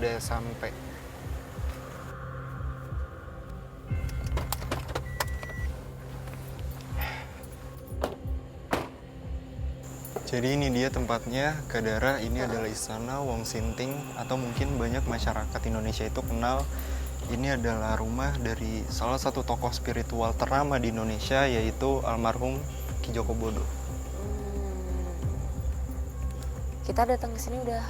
udah sampai. Jadi ini dia tempatnya, Kak Dara. Ini adalah Istana Wong Sinting, atau mungkin banyak masyarakat Indonesia itu kenal. Ini adalah rumah dari salah satu tokoh spiritual ternama di Indonesia, yaitu almarhum Ki Joko Bodo. Kita datang ke sini udah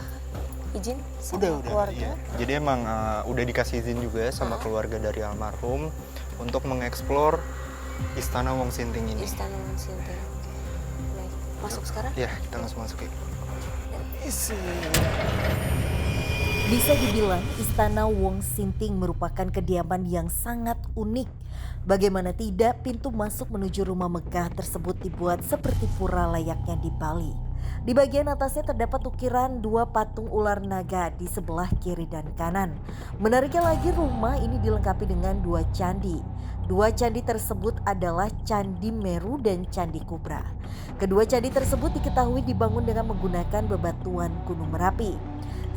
izin sama Udah, keluarga. iya. Jadi emang udah dikasih izin juga sama keluarga dari almarhum untuk mengeksplor Istana Wong Sinting ini. Istana Wong Sinting. Baik. Masuk sekarang? Ya, kita langsung masuk yuk. Isi. Bisa dibilang Istana Wong Sinting merupakan kediaman yang sangat unik. Bagaimana tidak, pintu masuk menuju rumah megah tersebut dibuat seperti pura layaknya di Bali. Di bagian atasnya terdapat ukiran 2 patung ular naga di sebelah kiri dan kanan. Menariknya lagi, rumah ini dilengkapi dengan 2 candi. 2 candi tersebut adalah Candi Meru dan Candi Kubra. Kedua candi tersebut diketahui dibangun dengan menggunakan bebatuan Gunung Merapi.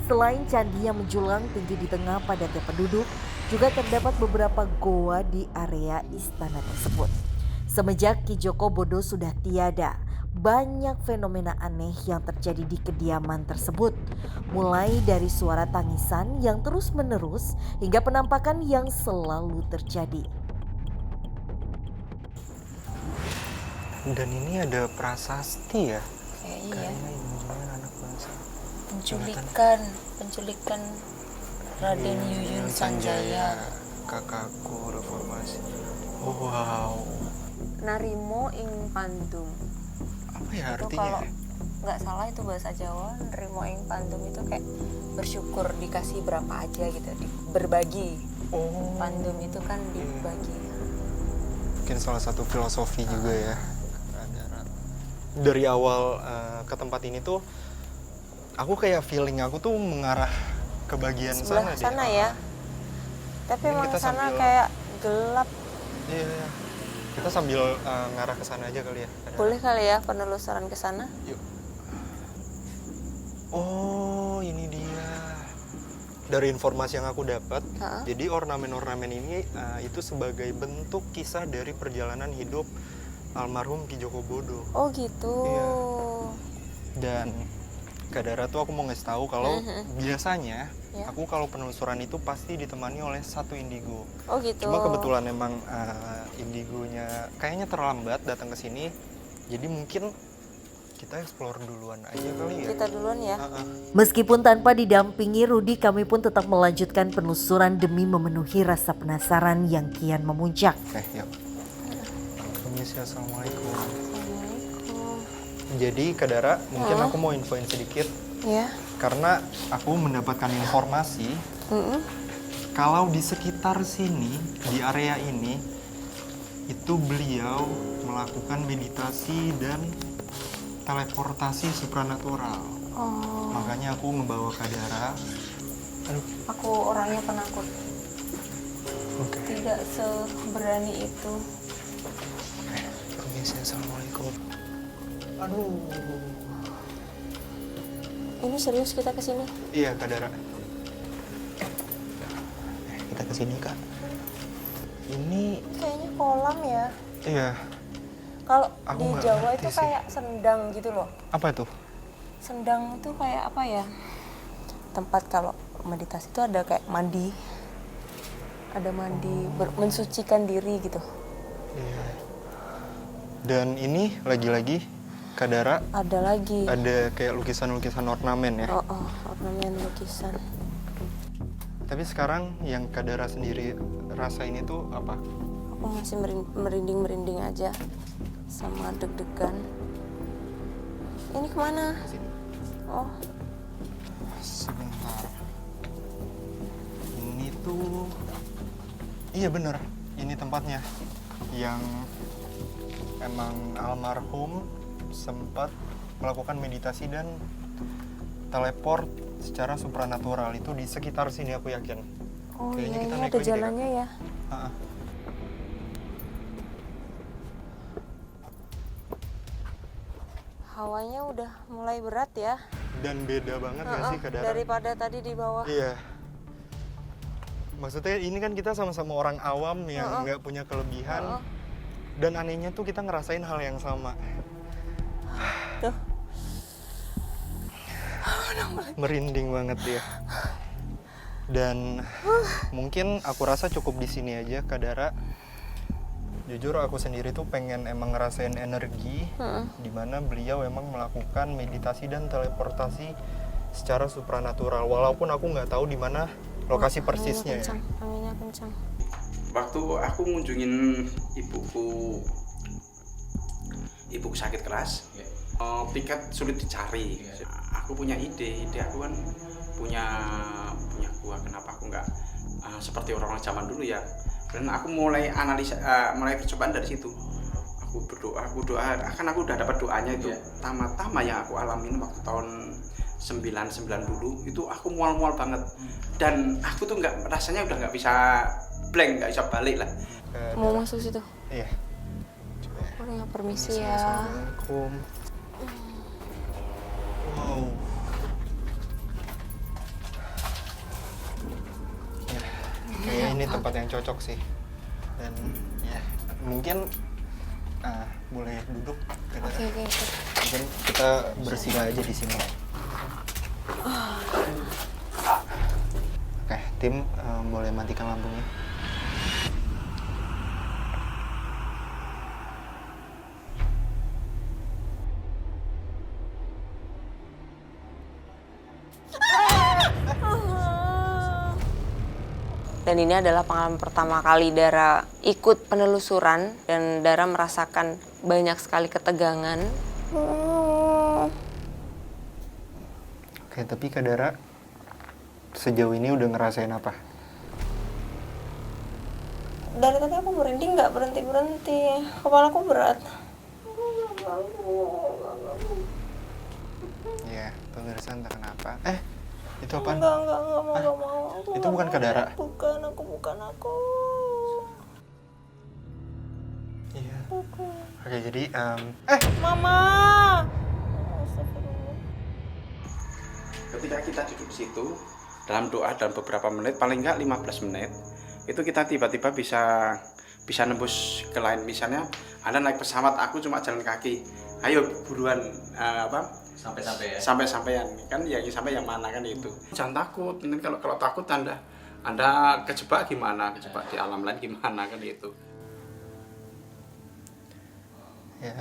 Selain candi yang menjulang tinggi di tengah padatnya penduduk, juga terdapat beberapa goa di area istana tersebut. Semenjak Ki Joko Bodo sudah tiada, banyak fenomena aneh yang terjadi di kediaman tersebut. Mulai dari suara tangisan yang terus-menerus hingga penampakan yang selalu terjadi. Dan ini ada prasasti ya. Iya. Kayaknya ini anak bangsa. Penculikan Raden Yuyun Sanjaya. Kakakku reformasi. Oh, wow. Narimo ing Pandum. Apa ya Itu artinya? kalau nggak salah itu bahasa Jawa, Narimo ing Pandum itu kayak bersyukur dikasih berapa aja gitu, berbagi. Oh. Pandum itu kan dibagi. Mungkin salah satu filosofi juga ya. Dari awal ke tempat ini tuh, aku kayak feeling aku tuh mengarah ke bagian Sebelah sana sana deh. ya. Tapi Mungkin emang kita sana sambil- kayak gelap. Iya. Kita sambil ngarah ke sana aja kali ya. Boleh kali ya penelusuran ke sana? Yuk. Oh, ini dia. Dari informasi yang aku dapat, jadi ornamen-ornamen ini itu sebagai bentuk kisah dari perjalanan hidup almarhum Ki Joko Bodo. Oh gitu. Iya. Dan Kak Dara tuh aku mau ngasih tahu kalau biasanya Ya. aku kalau penelusuran itu pasti ditemani oleh satu indigo. Oh gitu. Cuma kebetulan emang indigonya kayaknya terlambat datang ke sini, jadi mungkin kita explore duluan aja kali ya. Kita duluan ya. Meskipun tanpa didampingi Rudi, kami pun tetap melanjutkan penelusuran demi memenuhi rasa penasaran yang kian memuncak. Yuk. Permisi, assalamualaikum. Assalamualaikum. Jadi Kak Dara, mungkin aku mau infoin sedikit, Ya. karena aku mendapatkan informasi kalau di sekitar sini, di area ini, itu beliau melakukan meditasi dan teleportasi supranatural. Oh. Makanya aku membawa Kak Dara. Aduh, Aku orangnya penakut. oke. Tidak seberani itu. Permisi, assalamualaikum. Aduh. Ini serius kita kesini? Iya, Kak Dara. Kita kesini, Kak. Ini, Kayaknya kolam ya. iya. Kalau Aku di nggak Jawa ngerti itu sih. kayak sendang gitu loh. Apa itu? Sendang itu kayak apa ya? Tempat kalau meditasi itu ada kayak mandi. Ada mandi, mensucikan diri gitu. Iya. Dan ini lagi-lagi Kak Dara Ada lagi. ada kayak lukisan-lukisan ornamen ya. Oh, ornamen lukisan. Tapi sekarang yang Kak Dara sendiri rasain itu apa? Aku masih merinding-merinding aja sama deg-degan. Ini kemana? Sini. Oh, Sebentar. Ini tuh, iya bener, ini tempatnya yang emang almarhum sempat melakukan meditasi dan teleport secara supranatural. Itu di sekitar sini aku yakin. oh Kayaknya iya, kita iya naik ada lagi deh, Kak. jalannya ya. Ah, ah. Hawanya udah mulai berat ya. Dan beda banget gak sih Kak Dara? Daripada tadi di bawah. Iya, Maksudnya ini kan kita sama-sama orang awam yang nggak punya kelebihan. Dan anehnya tuh kita ngerasain hal yang sama. Tuh. Merinding banget dia. Dan mungkin aku rasa cukup di sini aja, Kak Dara. Jujur aku sendiri tuh pengen emang ngerasain energi di mana beliau emang melakukan meditasi dan teleportasi secara supranatural. Walaupun aku nggak tahu di mana lokasi persisnya ya. Anginnya kencang. Waktu aku ngunjungin ibuku sakit keras, tiket sulit dicari. Aku punya ide aku kan punya gua, kenapa aku nggak seperti orang-orang zaman dulu ya. Dan aku mulai analisa, mulai percobaan dari situ. Aku berdoa, aku udah dapat doanya itu. Tama-tama yang aku alamin waktu tahun 99 dulu itu aku mual-mual banget. Dan aku tuh rasanya udah nggak bisa blank, nggak bisa balik lah. Mau masuk situ? Iya. Boleh nggak, permisi ya. Assalamualaikum. Wow. Kayaknya ini tempat yang cocok sih. Dan ya mungkin boleh duduk. Oke. Mungkin kita bersila aja di sini. Oke, tim boleh matikan lampunya. Dan ini adalah pengalaman pertama kali Dara ikut penelusuran dan Dara merasakan banyak sekali ketegangan. Oke, tapi Kak Dara sejauh ini udah ngerasain apa? Dari tadi aku merinding nggak berhenti. Kepalaku berat. Ya, pemirsa entah kenapa. Itu apaan? Enggak mau. Itu bukan Kak Dara? Bukan aku. Iya. Oke, jadi Mama. Ketika kita duduk di situ dalam doa dalam beberapa menit, paling nggak 15 menit, itu kita tiba-tiba bisa nembus ke lain. Misalnya Anda naik pesawat, aku cuma jalan kaki. Ayo buruan sampai-sampean kan, ya sampai yang mana kan itu. Jangan takut. Nanti kalau takut Anda kejebak gimana? Kejebak di alam lain gimana kan itu. ya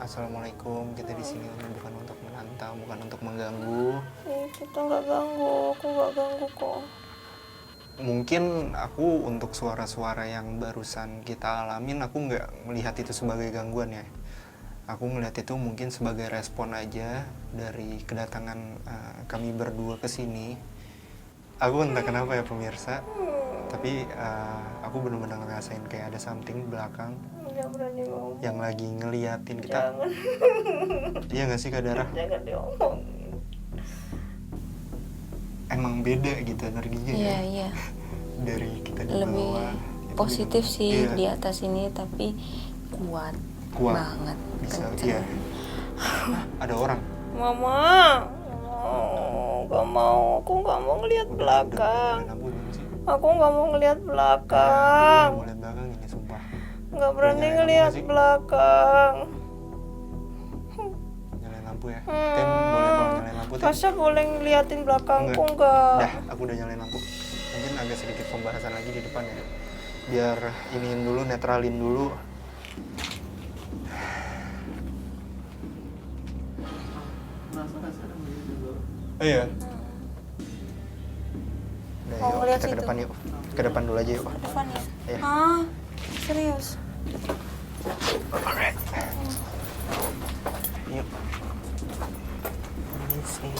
assalamualaikum, kita di sini bukan untuk menantang, bukan untuk mengganggu. Kita nggak ganggu, aku nggak ganggu kok. Mungkin aku untuk suara-suara yang barusan kita alamin, aku nggak melihat itu sebagai gangguan ya. Aku ngelihat itu mungkin sebagai respon aja dari kedatangan kami berdua ke sini. Aku entah kenapa ya pemirsa, tapi aku benar-benar ngerasain kayak ada something belakang Jangan berani ngomong. yang lagi ngeliatin kita. Jangan. Iya nggak sih Kak Dara? Jangan diomongin. Emang beda gitu energinya ya. Iya. Dari kita di Lebih bawah. Itu positif gitu. sih Iya. di atas ini, tapi kuat banget. Bisa, kenceng. iya. Ada orang. Mama, nggak mau. Aku nggak mau ngelihat belakang. Aku nggak mau ngelihat belakang. Mau lihat belakang ini sumpah. Nggak berani nyalain ngelihat lampu nggak sih? belakang. Nyalain lampu ya. Tim boleh tolong nyalain lampu Tim? Masa boleh ngeliatin belakangku nggak? Dah, aku udah nyalain lampu. Mungkin agak sedikit pembahasan lagi di depan ya. Biar iniin dulu, netralin dulu. Oh iya. Udah, Mau yuk, ngeliat kita ke situ? depan yuk. Ke depan dulu aja yuk. Ke depan ya? Iya. Hah? Serius? Alright. Yuk. Ini sih.